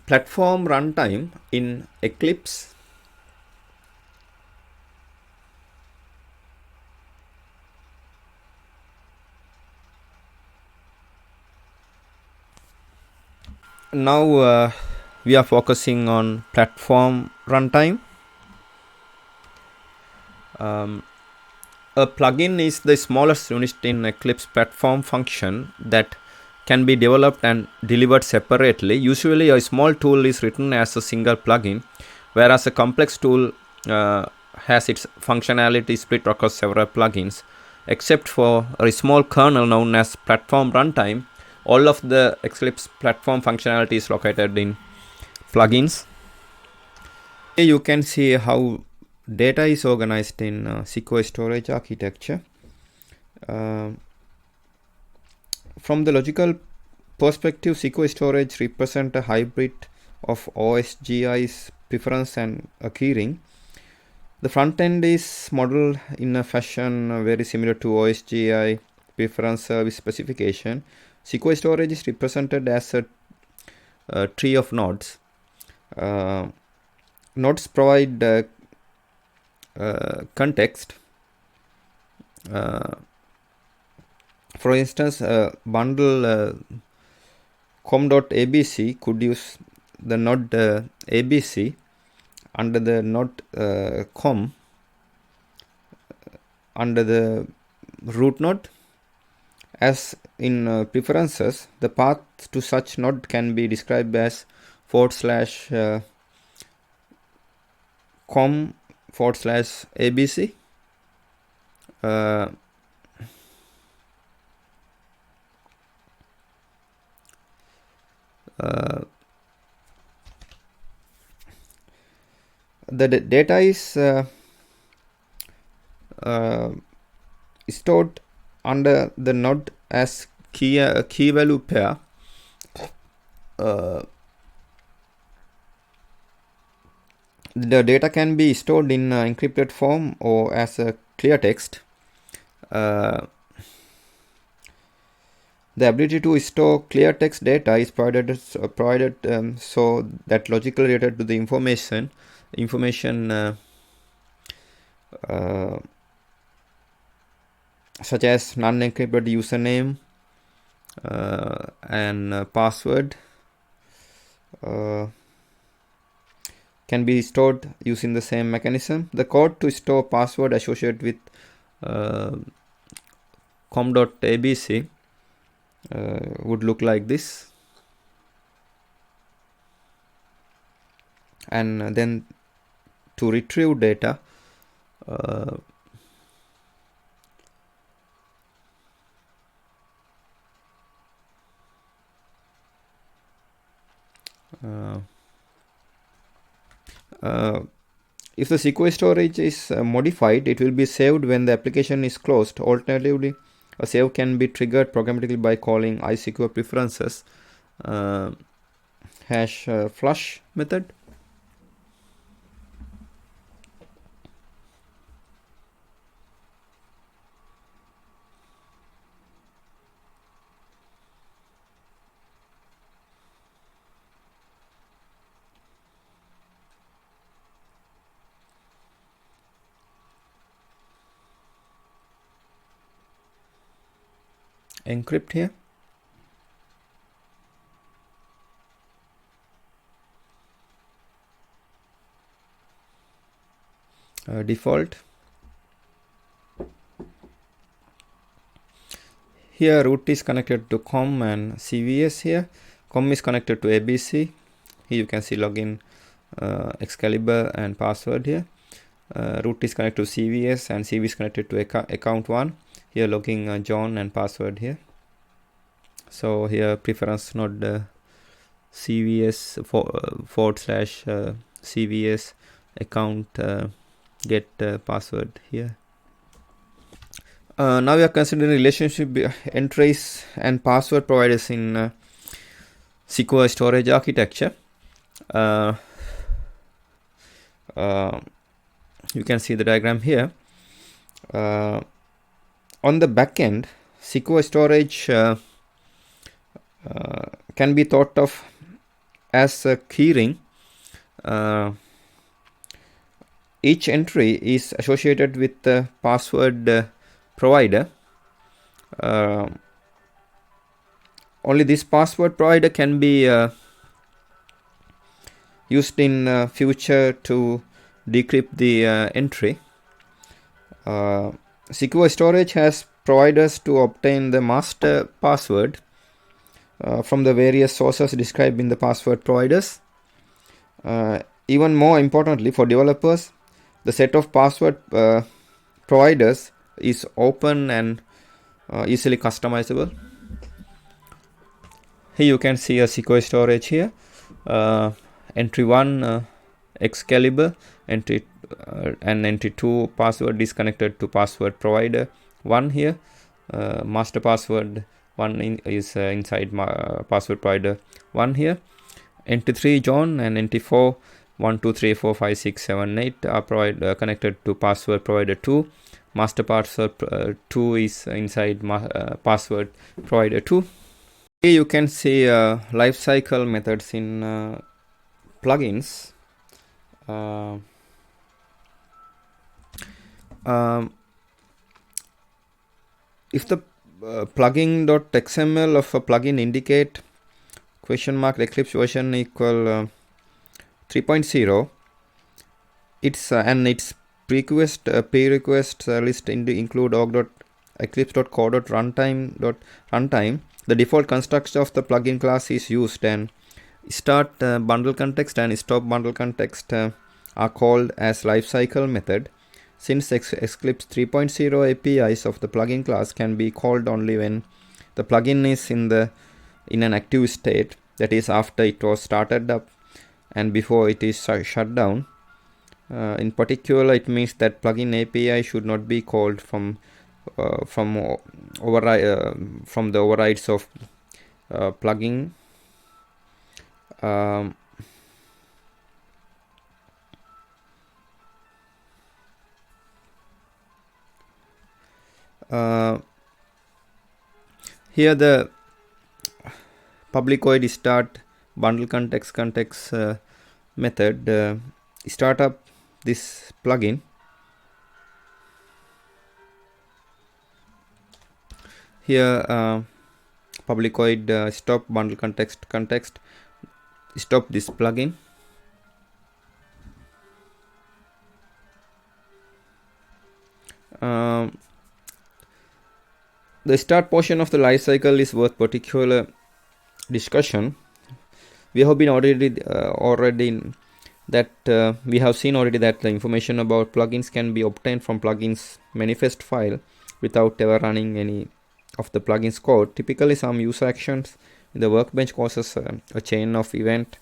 Platform runtime in Eclipse. Now we are focusing on platform runtime. A plugin is the smallest unit in Eclipse platform function that can be developed and delivered separately. Usually a small tool is written as a single plugin, whereas a complex tool has its functionality split across several plugins. Except for a small kernel known as platform runtime, all of the Eclipse platform functionality is located in plugins. Here you can see how data is organized in SQL storage architecture. From the logical perspective, SQL storage represents a hybrid of OSGI's preference and a keyring. The front end is modeled in a fashion very similar to OSGI preference service specification. SQL storage is represented as a tree of nodes. Nodes provide context. For instance, bundle com.abc could use the node abc under the node com under the root node. As in preferences, the path to such node can be described as /com/abc. The data is stored under the node as key value pair. The data can be stored in encrypted form or as a clear text. The ability to store clear text data is provided so that logically related to the information such as non-encrypted username and password can be stored using the same mechanism. The code to store password associated with com.abc would look like this, and then to retrieve data, if the SQL storage is modified, it will be saved when the application is closed. Alternatively, a save can be triggered programmatically by calling iSQL preferences #flush method. Encrypt here. Default. Here root is connected to com and CVS here. Com is connected to ABC. Here you can see login, Excalibur and password here. Root is connected to CVS and CV is connected to account 1. Here logging John and password here. So here preference node CVS /CVS account get password here. Now we are considering relationship entries and password providers in SQL storage architecture. You can see the diagram here. On the back end, SQL storage can be thought of as a keyring. Each entry is associated with the password provider. Only this password provider can be used in future to decrypt the entry. Secure storage has providers to obtain the master password from the various sources described in the password providers. Even more importantly, for developers, the set of password providers is open and easily customizable. Here you can see a secure storage here. Entry 1 Excalibur, entry and entry 2 password is connected to password provider 1 here. Master password 1 is inside password provider 1 here. Entry 3 John and entry 4 1 2 3 4 5 6 7 8 are connected to password provider 2. Master password 2 is inside password provider 2. Here you can see lifecycle methods in plugins. If the plugin.xml of a plugin indicate Eclipse version equal 3.0, its and its prerequest list include org.eclipse.co.runtime. The default construct of the plugin class is used, and start bundle context and stop bundle context are called as lifecycle method. Since Eclipse 3.0 APIs of the plugin class can be called only when the plugin is in an active state, that is after it was started up and before it is shut down. In particular, it means that plugin API should not be called from the overrides of plugin. Here the public void start bundle context method start up this plugin. Here public void stop bundle context stop this plugin. The start portion of the life cycle is worth particular discussion. We have been we have seen already that the information about plugins can be obtained from plugins manifest file without ever running any of the plugins code. Typically, some user actions in the workbench causes a chain of event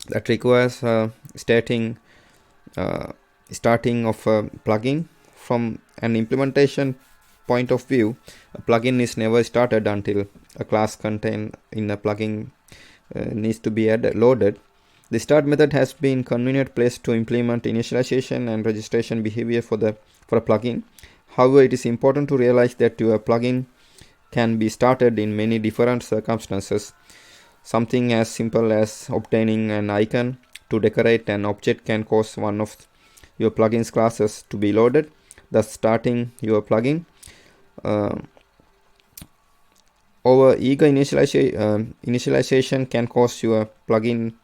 that requires starting of a plugin. From an implementation point of view, a plugin is never started until a class contained in a plugin needs to be loaded. The start method has been convenient place to implement initialization and registration behavior for a plugin. However, it is important to realize that your plugin can be started in many different circumstances. Something as simple as obtaining an icon to decorate an object can cause one of your plugin's classes to be loaded, thus starting your plugin. Over eager initialization can cause your plugin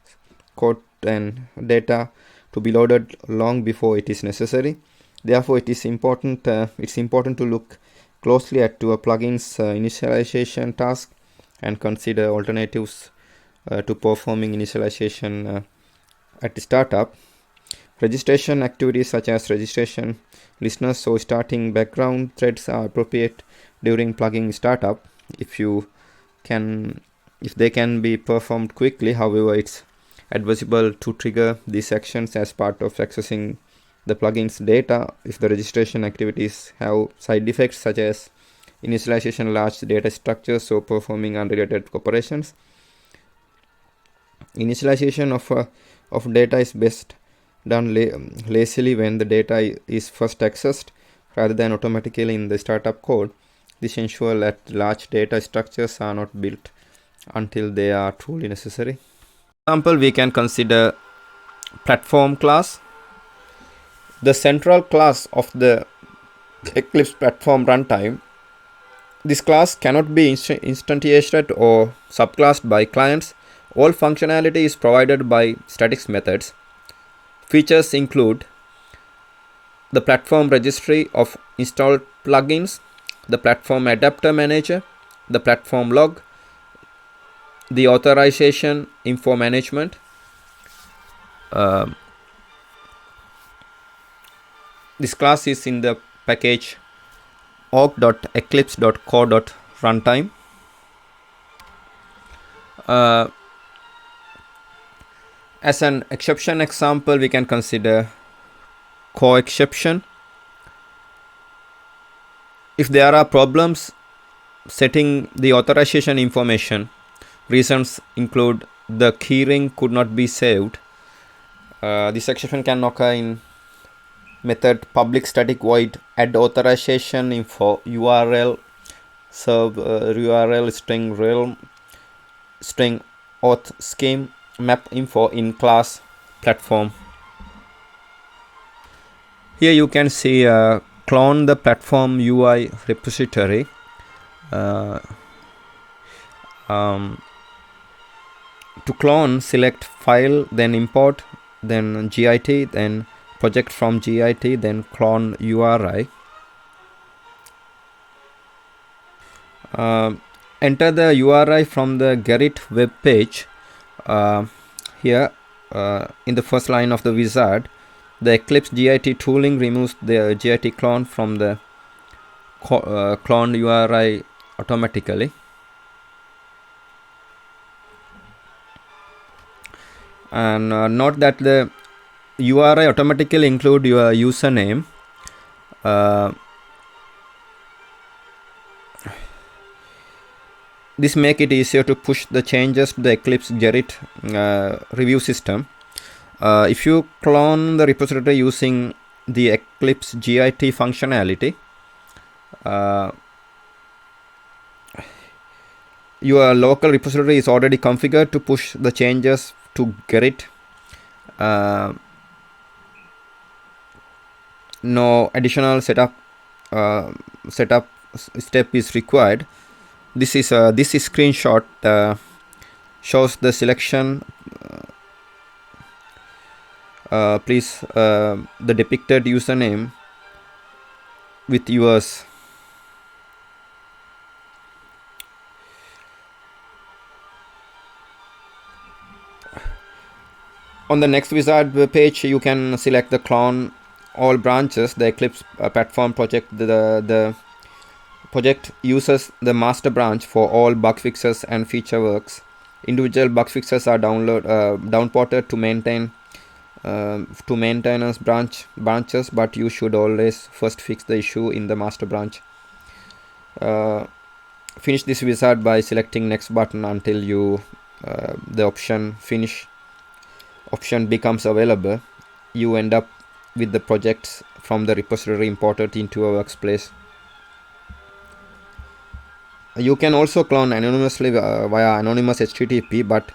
code and data to be loaded long before it is necessary. Therefore, it's important to look closely at your plugin's initialization task and consider alternatives to performing initialization at the startup. Registration activities such as registration listeners or starting background threads are appropriate during plugin startup if they can be performed quickly. However, it's advisable to trigger these actions as part of accessing the plugin's data if the registration activities have side effects such as initialization large data structures or performing unrelated operations. Initialization of data is best done lazily when the data is first accessed rather than automatically in the startup code. This ensures that large data structures are not built until they are truly necessary. For example, we can consider platform class. The central class of the Eclipse platform runtime. This class cannot be instantiated or subclassed by clients. All functionality is provided by statics methods. Features include the platform registry of installed plugins, the platform adapter manager, the platform log, the authorization info management, this class is in the package org.eclipse.co.runtime. As an exception example, we can consider co-exception. If there are problems setting the authorization information, reasons include the keyring could not be saved. This exception can occur in method public static void add authorization info URL serve URL string realm string auth scheme map info in class platform. Here you can see clone the platform UI repository. To clone, select file, then import, then git, then project from git, then clone URI. Enter the URI from the Gerrit web page. Here in the first line of the wizard, the Eclipse git tooling removes the git clone from the clone URI automatically. And note that the URI automatically include your username. This make it easier to push the changes to the Eclipse Gerrit review system. If you clone the repository using the Eclipse git functionality, your local repository is already configured to push the changes to Gerrit. No additional setup step is required. This screenshot shows the selection. Please the depicted username with yours. On the next wizard page, you can select the clone all branches. The Eclipse platform project, the project uses the master branch for all bug fixes and feature works. Individual bug fixes are downported to maintainers branches, but you should always first fix the issue in the master branch. Finish this wizard by selecting next button until the option finish option becomes available. You end up with the projects from the repository imported into a workspace. You can also clone anonymously via anonymous HTTP, but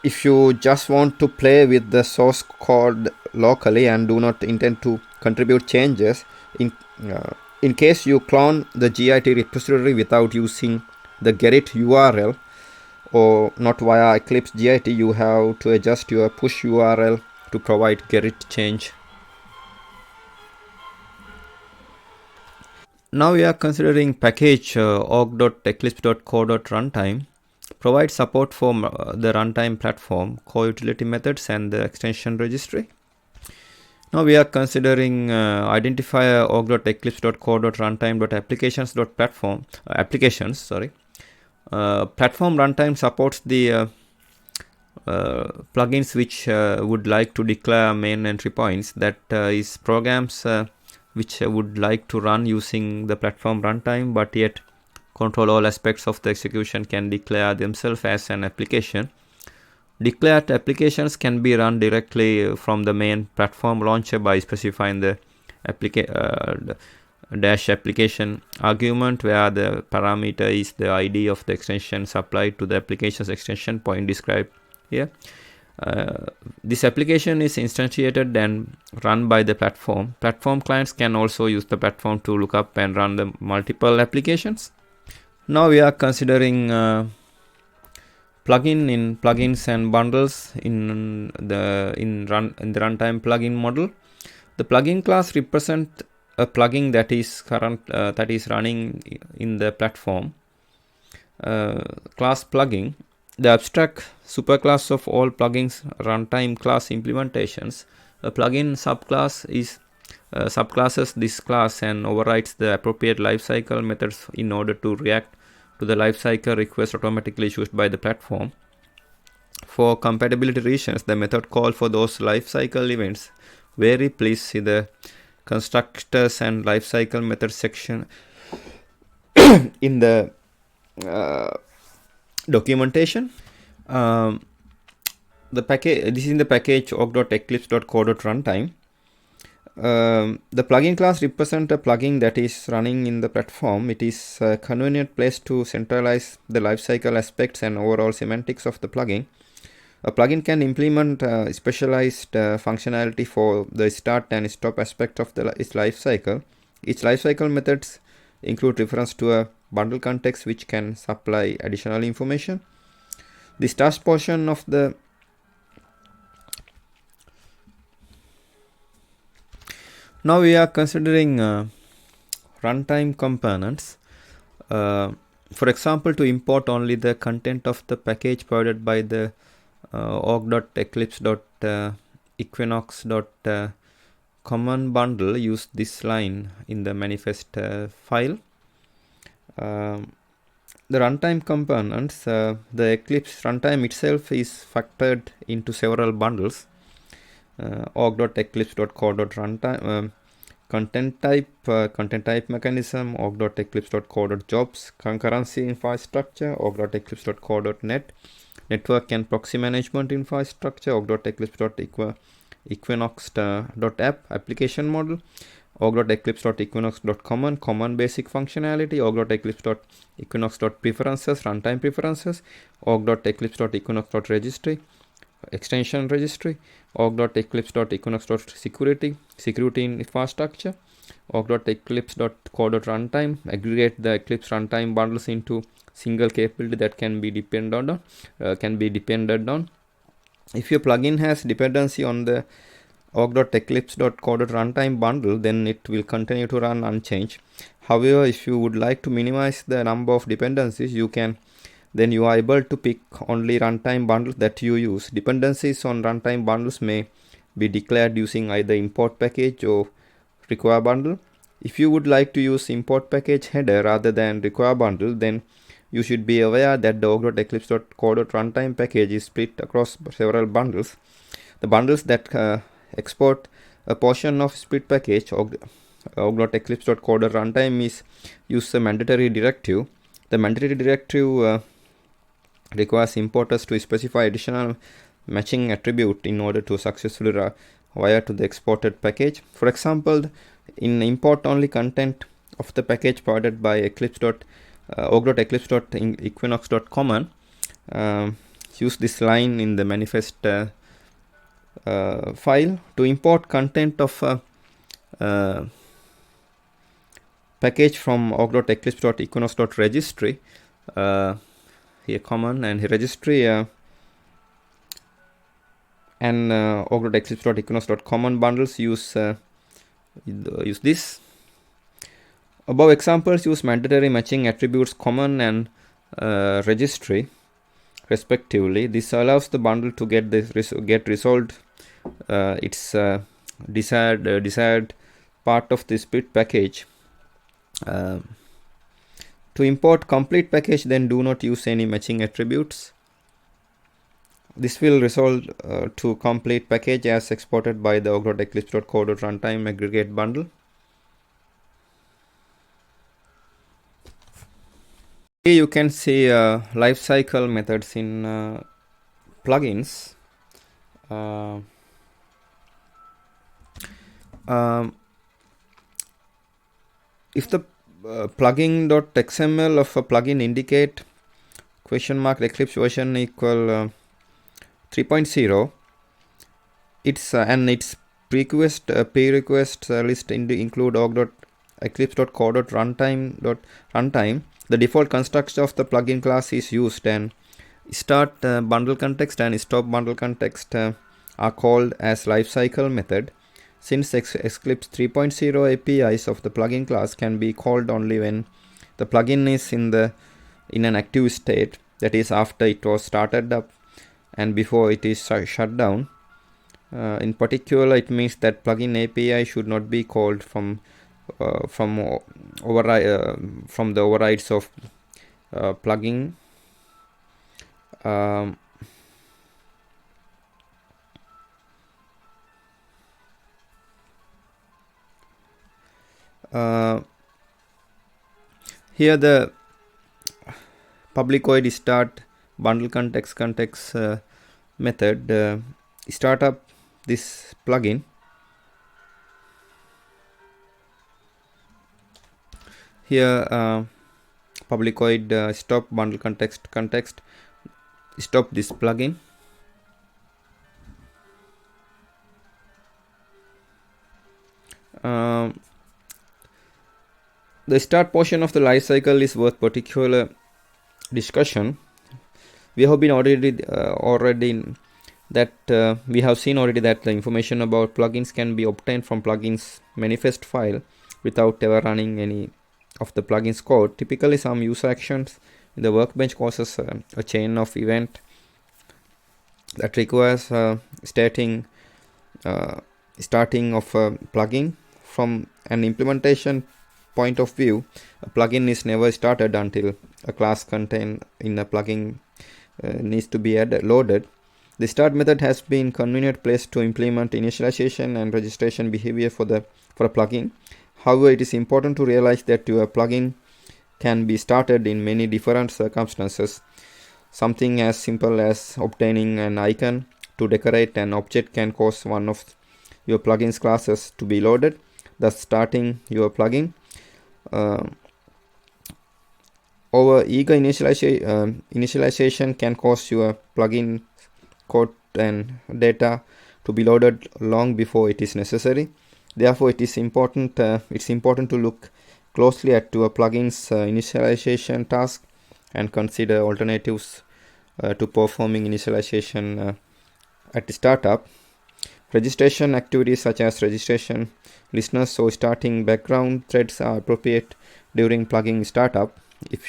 if you just want to play with the source code locally and do not intend to contribute changes, in case you clone the git repository without using the Gerrit URL or not via Eclipse git, you have to adjust your push URL to provide Gerrit change. Now we are considering package org.eclipse.co.runtime provides support for the runtime platform, core utility methods, and the extension registry. Now we are considering identifier org.eclipse.co.runtime.applications.platform platform runtime supports the plugins which would like to declare main entry points, that is programs which would like to run using the platform runtime but yet control all aspects of the execution can declare themselves as an application. Declared applications can be run directly from the main platform launcher by specifying the dash application argument, where the parameter is the ID of the extension supplied to the application's extension point described here. This application is instantiated and run by the platform. Platform clients can also use the platform to look up and run the multiple applications. Now we are considering plugins and bundles in the runtime plugin model. The plugin class represents a plugin that is running in the platform. Class plugin, the abstract superclass of all plugins runtime class implementations. A plugin subclass is subclasses this class and overrides the appropriate lifecycle methods in order to react to the lifecycle request automatically issued by the platform. For compatibility reasons, the method call for those lifecycle events vary. Please see the constructors and lifecycle method section in the documentation. The package, this is in the package org.eclipse.co.runtime. The plugin class represents a plugin that is running in the platform. It is a convenient place to centralize the lifecycle aspects and overall semantics of the plugin. A plugin can implement specialized functionality for the start and stop aspect of its lifecycle. Its lifecycle methods include reference to a bundle context, which can supply additional information. The start portion of the now we are considering runtime components. For example, to import only the content of the package provided by the org.eclipse.equinox.common bundle, use this line in the manifest file. The runtime components, the Eclipse runtime itself is factored into several bundles. org.eclipse.co.runtime content type mechanism, org.eclipse.co.jobs concurrency infrastructure, org.eclipse.co.net network and proxy management infrastructure, org.eclipse.equinox.app application model, org.eclipse.equinox.common common basic functionality, org.eclipse.equinox.preferences runtime preferences, org.eclipse.equinox.registry extension registry, org.eclipse.equinox.security security infrastructure, org.eclipse.co.runtime aggregate the Eclipse runtime bundles into single capability that can be depended on. If your plugin has dependency on the org.eclipse.co.runtime bundle, then it will continue to run unchanged. However, if you would like to minimize the number of dependencies, you are able to pick only runtime bundles that you use. Dependencies on runtime bundles may be declared using either import package or require bundle. If you would like to use import package header rather than require bundle, then you should be aware that the org.eclipse.co.runtime package is split across several bundles. The bundles that export a portion of split package org.eclipse.co.runtime is use a mandatory directive. The mandatory directive requires importers to specify additional matching attribute in order to successfully wire to the exported package. For example, in import only content of the package provided by org.eclipse.equinox.common, use this line in the manifest file. To import content of package from org.eclipse.equinox.registry, here common and registry and org.eclipse.equinox.common bundles use this. Above examples use mandatory matching attributes common and registry respectively. This allows the bundle to get resolved its desired part of the split package. To import complete package, then do not use any matching attributes. This will resolve to complete package as exported by the org.eclipse.co.runtime aggregate bundle. Here you can see lifecycle methods in plugins. if the plugin.xml of a plugin indicate Eclipse version equal 3.0, its and its prerequest list include org.eclipse.core.runtime. The default construct of the plugin class is used, and start bundle context and stop bundle context are called as lifecycle method. Since Eclipse 3.0 APIs of the plugin class can be called only when the plugin is in an active state, that is after it was started up and before it is shut down. In particular, it means that plugin API should not be called from the overrides of plugin. Here the public void start bundle context method start up this plugin. Here public void stop bundle context stop this plugin. The start portion of the lifecycle is worth particular discussion. We have been already that we have seen already that the information about plugins can be obtained from plugins manifest file without ever running any of the plugins code. Typically, some user actions in the workbench causes a chain of event that requires starting of a plugin. From an implementation point of view, a plugin is never started until a class contained in a plugin needs to be loaded. The start method has been convenient place to implement initialization and registration behavior for a plugin. However, it is important to realize that your plugin can be started in many different circumstances. Something as simple as obtaining an icon to decorate an object can cause one of your plugin's classes to be loaded, thus starting your plugin. Over eager initialization can cause your plugin code and data to be loaded long before it is necessary. Therefore, it's important to look closely at your plugin's initialization task and consider alternatives to performing initialization at the startup. Registration activities such as registration listeners or starting background threads are appropriate during plugin startup if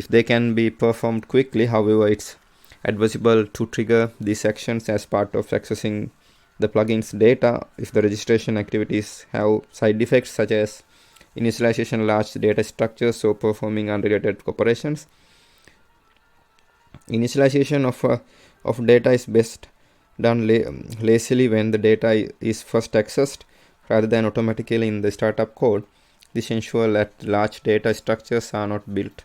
they can be performed quickly. However, it's advisable to trigger these actions as part of accessing the plugin's data if the registration activities have side effects such as initialization large data structures or performing unrelated operations. Initialization of data is best done lazily when the data is first accessed rather than automatically in the startup code. This ensures that large data structures are not built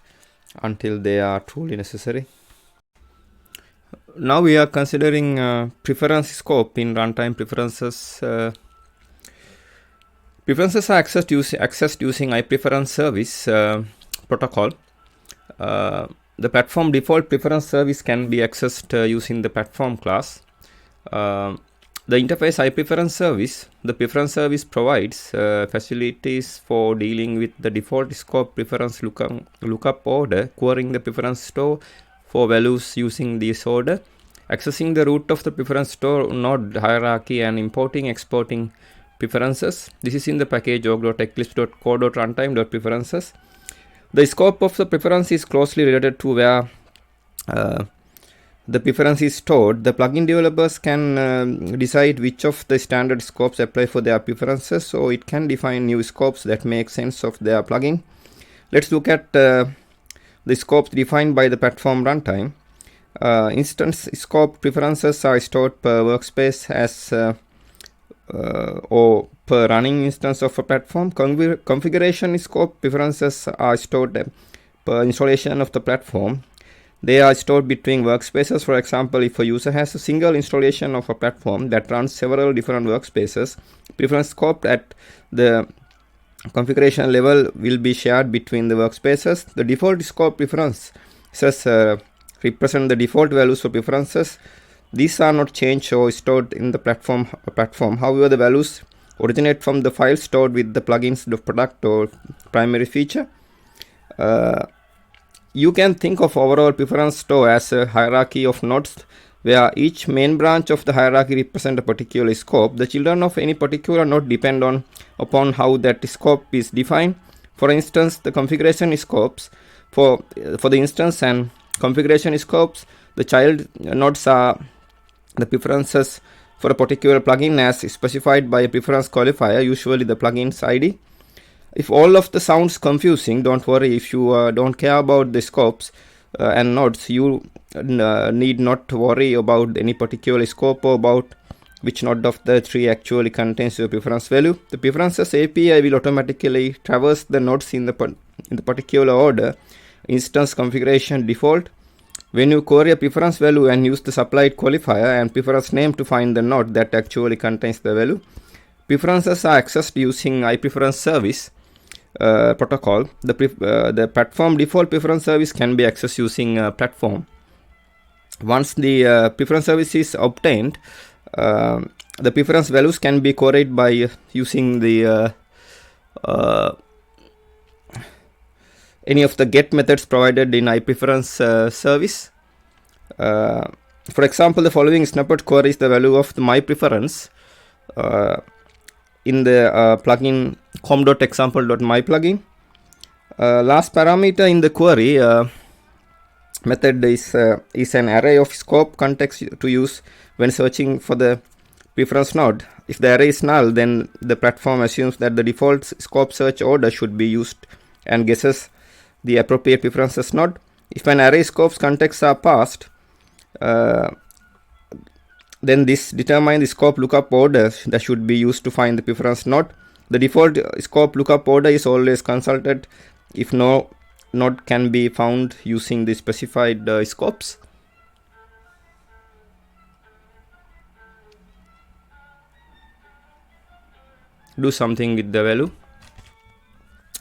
until they are truly necessary. Now we are considering preference scope in runtime preferences. Preferences are accessed using iPreference service protocol. The platform default preference service can be accessed using the platform class. The interface iPreference service, the preference service provides facilities for dealing with the default scope preference lookup order, querying the preference store for values using this order, accessing the root of the preference store node hierarchy, and importing exporting preferences. This is in the package org.eclipse.core.runtime.preferences. The scope of the preference is closely related to where the preference is stored. The plugin developers can decide which of the standard scopes apply for their preferences, so it can define new scopes that make sense of their plugin. Let's look at the scopes defined by the platform runtime. Instance scope preferences are stored per workspace as or per running instance of a platform. Configuration scope preferences are stored per installation of the platform. They are stored between workspaces. For example, if a user has a single installation of a platform that runs several different workspaces, preference scope at the configuration level will be shared between the workspaces. The default scope preferences represent the default values for preferences. These are not changed or stored in the platform. However, the values originate from the file stored with the plugins product or primary feature. You can think of overall preference store as a hierarchy of nodes where each main branch of the hierarchy represents a particular scope. The children of any particular node depend upon how that scope is defined. For instance, the configuration scopes for the instance and configuration scopes, the child nodes are the preferences for a particular plugin as specified by a preference qualifier, usually the plugin's ID. If all of the sounds confusing, don't worry. If you don't care about the scopes and nodes, you need not worry about any particular scope or about which node of the three actually contains your preference value. The preferences API will automatically traverse the nodes in the particular order: instance, configuration, default. When you query a preference value and use the supplied qualifier and preference name to find the node that actually contains the value, preferences are accessed using iPreference service protocol. The platform default preference service can be accessed using platform. Once the preference service is obtained, the preference values can be queried by using the any of the get methods provided in iPreference service. For example, the following snippet queries the value of my preference in the plugin com.example.myplugin. Last parameter in the query method is an array of scope context to use when searching for the preference node. If the array is null, then the platform assumes that the default scope search order should be used and guesses the appropriate preferences node. If an array scope's contexts are passed, then this determines the scope lookup order that should be used to find the preference node. The default scope lookup order is always consulted if no node can be found using the specified scopes. Do something with the value.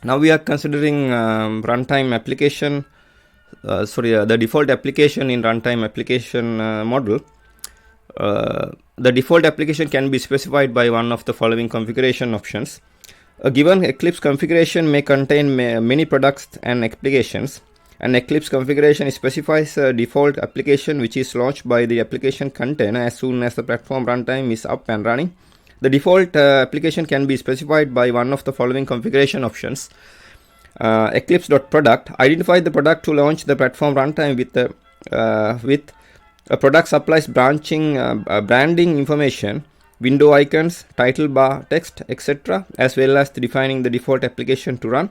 Now we are considering runtime application. The default application in runtime application model. The default application can be specified by one of the following configuration options. A given Eclipse configuration may contain many products and applications. An Eclipse configuration specifies a default application which is launched by the application container as soon as the platform runtime is up and running. The default application can be specified by one of the following configuration options. Eclipse.product identify the product to launch the platform runtime with a product supplies branding information, window icons, title bar, text, etc., as well as defining the default application to run.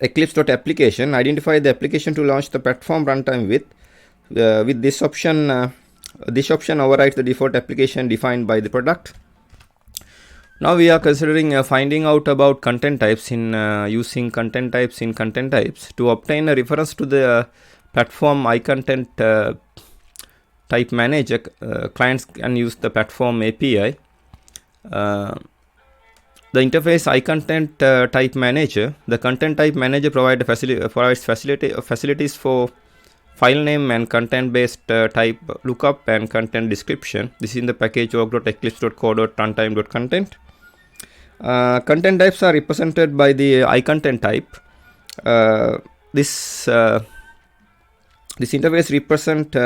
Eclipse.application identify the application to launch the platform runtime with this option. This option overrides the default application defined by the product. Now we are considering finding out about content types in using content types in content types. To obtain a reference to the platform iContent type manager, clients can use the platform API. The interface iContent type manager. The content type manager provides facilities for file name and content based type lookup and content description. This is in the package org.eclipse.co.runtime.content. Content types are represented by the iContent type. This interface represents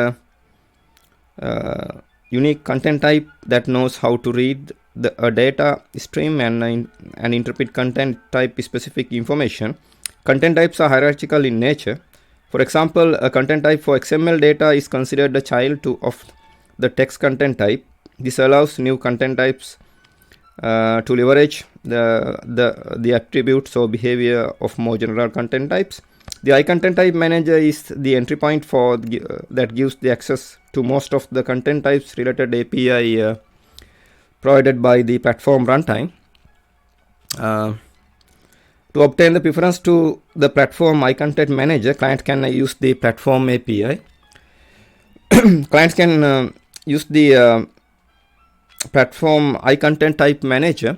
unique content type that knows how to read a data stream and interpret content type specific information. Content types are hierarchical in nature. For example, a content type for XML data is considered a child of the text content type. This allows new content types to leverage the attributes or behavior of more general content types. The iContent type manager is the entry point that gives the access to most of the content types related API provided by the platform runtime. To obtain the preference to the platform iContent manager, client can use the platform API. Clients can use the platform iContent type manager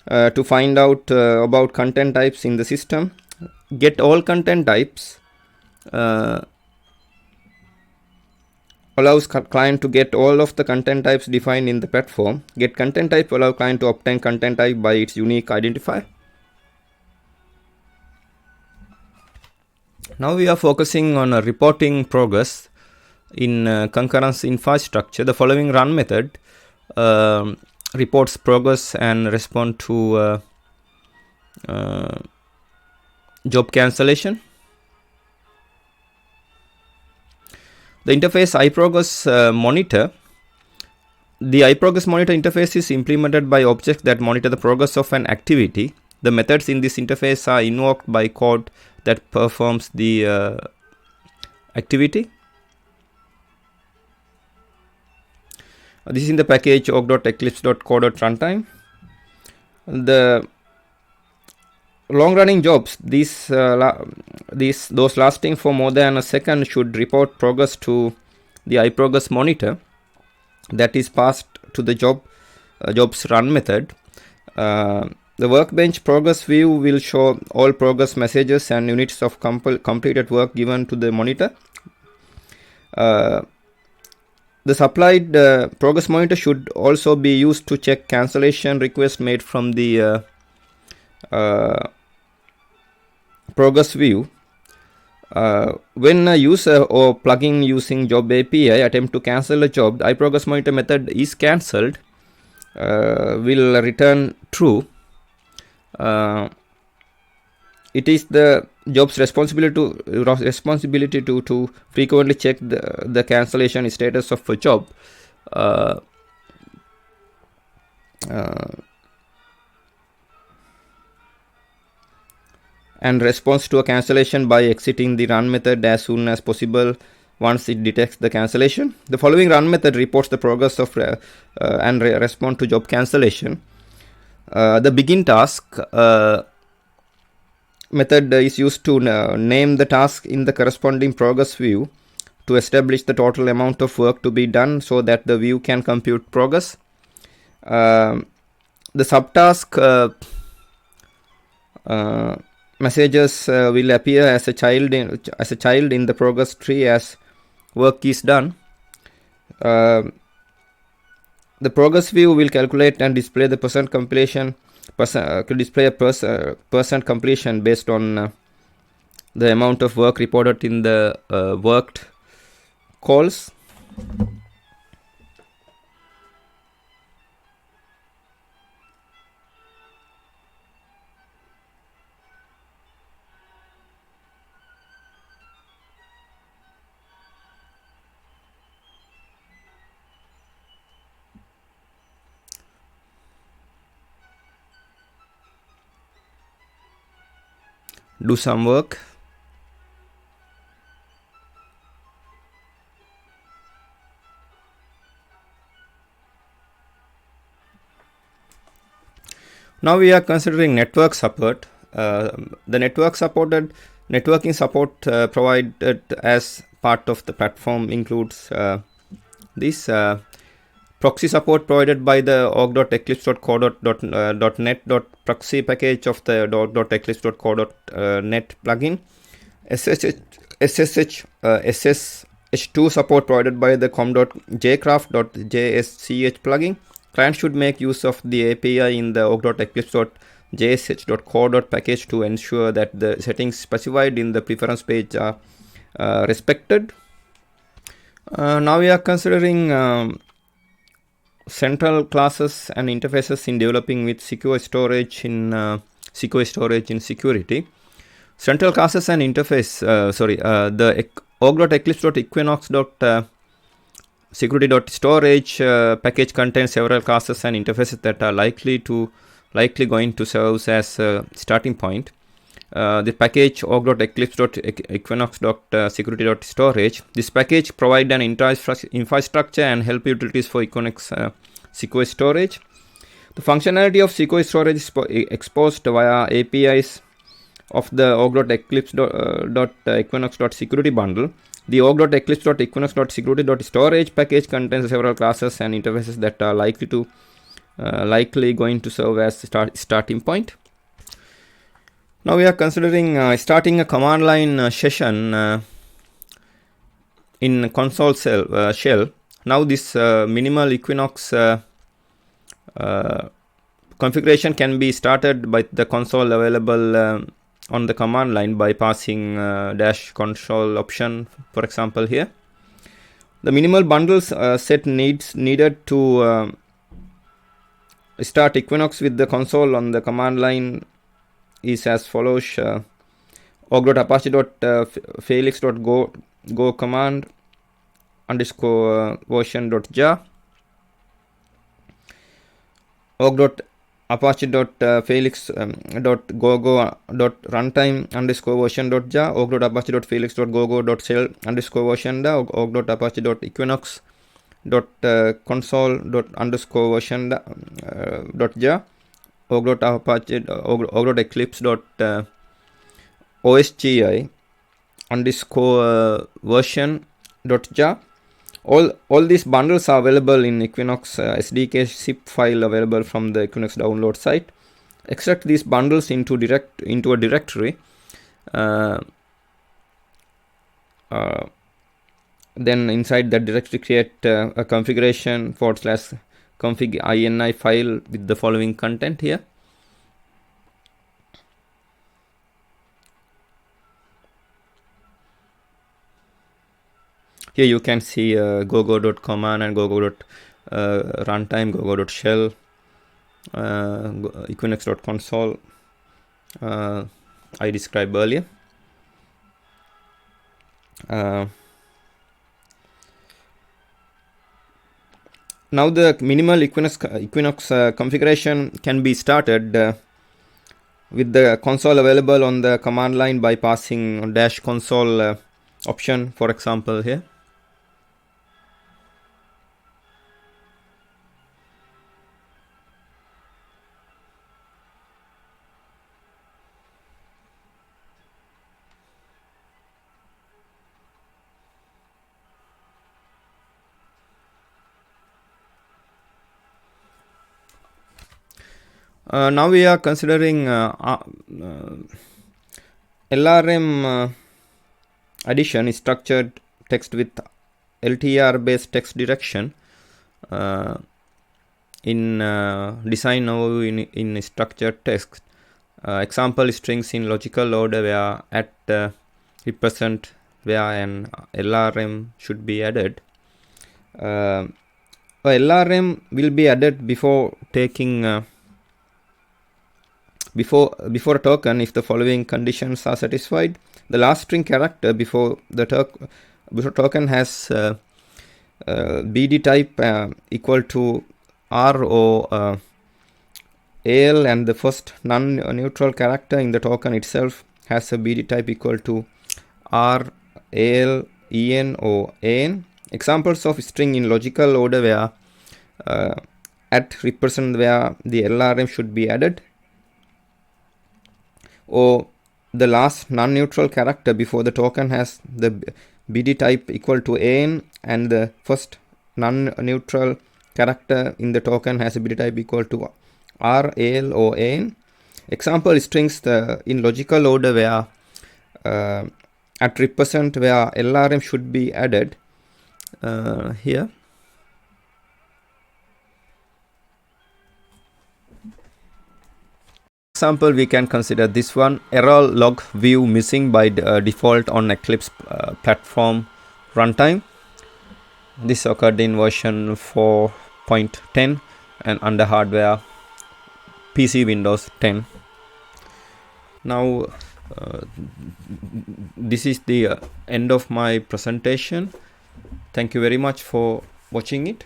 to find out about content types in the system. Get all content types allows client to get all of the content types defined in the platform. Get content type allow client to obtain content type by its unique identifier. Now we are focusing on reporting progress in concurrence infrastructure. The following run method reports progress and respond to job cancellation. The interface iProgress monitor. The iProgress monitor interface is implemented by objects that monitor the progress of an activity. The methods in this interface are invoked by code that performs the activity. This is in the package org.eclipse.co.runtime. The long-running jobs, those lasting for more than a second, should report progress to the iProgress monitor that is passed to the jobs run method. The workbench progress view will show all progress messages and units of completed work given to the monitor. The supplied progress monitor should also be used to check cancellation requests made from the progress view. When a user or plugin using job API attempt to cancel a job, the iProgress monitor method is cancelled will return true. It is the job's responsibility to frequently check the cancellation status of a job. And responds to a cancellation by exiting the run method as soon as possible once it detects the cancellation. The following run method reports the progress of and respond to job cancellation. The begin task method is used to name the task in the corresponding progress view to establish the total amount of work to be done so that the view can compute progress. The subtask messages will appear as a child in the progress tree as work is done. The progress view will calculate and display the percent completion. Display a percent completion based on the amount of work reported in the worked calls. Do some work. Now we are considering network support. The networking support provided as part of the platform includes this proxy support provided by the org.eclipse.co.net.proxy package of the org.eclipse.co.net plugin. SSH2 support provided by the com.jcraft.jsch plugin. Client should make use of the API in the org.eclipse.jsh.co.package to ensure that the settings specified in the preference page are respected. Now we are considering central classes and interfaces in developing with secure storage in security. Central classes and interface, the org.eclipse.equinox.security.storage package contains several classes and interfaces that are likely going to serve as a starting point. The package org.eclipse.equinox.security.storage. This package provides an infrastructure and help utilities for Equinox secure storage. The functionality of secure storage is exposed via APIs of the org.eclipse.equinox.security bundle. The org.eclipse.equinox.security.storage package contains several classes and interfaces that are likely to likely going to serve as starting point. Now we are considering starting a command line session in console shell. Now this minimal Equinox configuration can be started by the console available on the command line by passing dash console option, for example here. The minimal bundles set needed to start Equinox with the console on the command line is as follows: org.apache.felix.go command underscore version.jar, org.apache.felix.go.runtime underscore version.jar, org.apache.felix.go.shell underscore version.jar, org.apache.equinox.console underscore version.jar, org.eclipse.osgi underscore version.jar. All these bundles are available in Equinox SDK zip file available from the Equinox download site. Extract these bundles into a directory. Then inside that directory create a configuration /config ini file with the following content here. Here you can see gogo.command and gogo.runtime, gogo.shell, equinox.console I described earlier. Now the minimal Equinox configuration can be started with the console available on the command line by passing dash console option, for example here. Now we are considering LRM addition is structured text with LTR based text direction in design now in structured text. Example strings in logical order where at represent where an LRM should be added. A LRM will be added before taking before a token if the following conditions are satisfied. The last string character before the token has BD type equal to R or AL, and the first non-neutral character in the token itself has a BD type equal to R, AL, EN or AN. Examples of string in logical order where at represent where the LRM should be added, or the last non-neutral character before the token has the BD type equal to AN and the first non-neutral character in the token has a BD type equal to R, AL or AN. Example strings in logical order where at represent where LRM should be added here. Example we can consider this one: error log view missing by default on Eclipse platform runtime. This occurred in version 4.10 and under hardware PC Windows 10. Now this is the end of my presentation. Thank you very much for watching it.